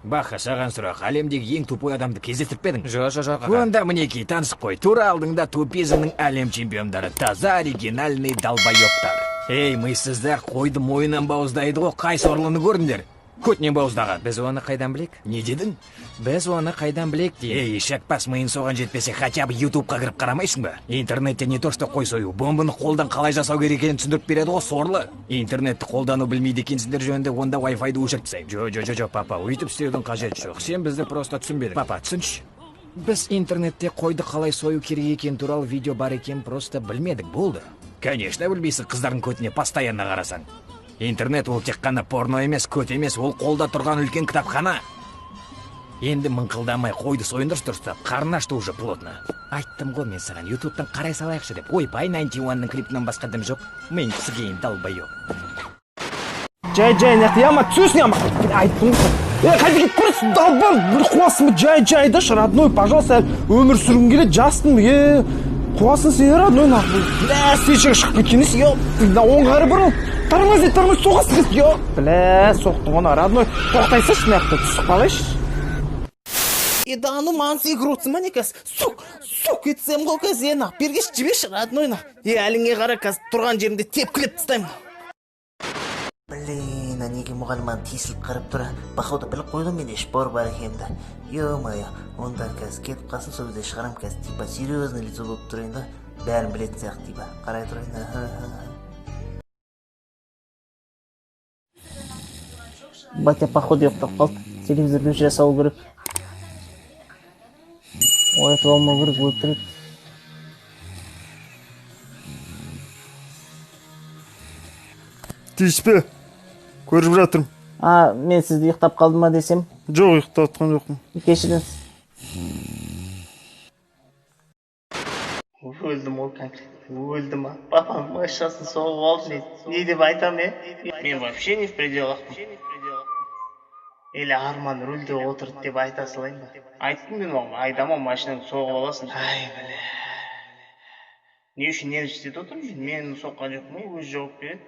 Баха, саған сұрақ, әлемдегі ең тупой адамды кездестіріп пе едің? Жоқ. Онда мінекей, танысып қой. Тура алдыңда тупизмнің әлем чемпиондары, таза оригинальный долбоёптар. Ей, мыйсыздар, қойды мойнынан бауыздайды ғой, қай сорлыны көрдіңдер? Көтінен бауыздаған. Біз оны қайдан білек? Не дедің? Біз оны қайдан білек дейін? Ей, шақпас миын соған жетпесе, хотя бы ютубқа кіріп қарамайсың ба? Интернетте не то что қой сою, бомбаны қолдан қалай жасау керек екенін түсіндіріп береді ғой, сорлы. Интернетті қолдану білмейді екенсіңдер жөнінде, онда Wi-Fi-ды өшіріп тастайын. Жо, папа, өйтіп істеудің қажеті жоқ. Сен бізді просто түсінбедің. Папа, түсінші. Біз интернетте қойды қалай сою керек екені туралы видео бар екенін просто білмедік, болды. Конечно, білмейсің, қыздардың көтіне постоянно қарасаң. Интернет ол тек қана порно емес, көт емес, ол қолда тұрған үлкен кітапхана. Енді мыңқылдамай қойды сойындыршы дұрыстап, қарны ашты уже плотно. Айттым ғой мен саған, ютубтан қарай салайықшы деп. Ойбай, 91-ның клипінен басқа дым жоқ. Мен сігейін долбайып. Жай, нахуяма, түсесің, айттым ғой. Қайда кетіп тұрсың, долбан, бір қуасың, жай, дашы, родной, пожалуйста, өмір сүргім келеді, жастым, қуасың сен, родной, нахуй. Бля, свечеге шығып кеткенесің, оң қары бұрыл, тормоз, соғасың, бля, соқтың оны, родной, тоқтайсаш, нақты, түсіп қалайшы. Да ну мансы игрутся, манекас. Сук, етсем ғой кәз, бергеш жібеші, родной, әліңе қара кәз тұрған жерімде тепкілеп тастаймын. Блин, неге мұғалиман тесіліп қарып тұра. Бақауды біліп қойдым мен шпор бар екенді. Ё-моё, онда кәз кетіп қалсын, сол кезде шығарам кәз, типа серьезный лицо болып тұрайын да, бәрін білетін сияқты, типа қарай тұрайын. Батя походу ұйықтап қалды, телевизорды өшіре салу керек. Оятып алмау керек, өлтіреді. Тиіспе, көріп жатырмын. Мен сізді ұйықтап қалдым ма десем? Жоқ, ұйықтап отқан жоқпын. Кешіріңіз. Өлдім ол конкретно, өлдім. Папам машасын соғып алды, не деп айтам, мен вообще не в пределах. Или Арман рульде отырды деп айта салайын ба? Айттым мен оған, айдама машинаны соғып аласың. Ай, бля. Не үшін нервничать етіп отырмын? Мен соққан жоқпын, өзі жауап береді.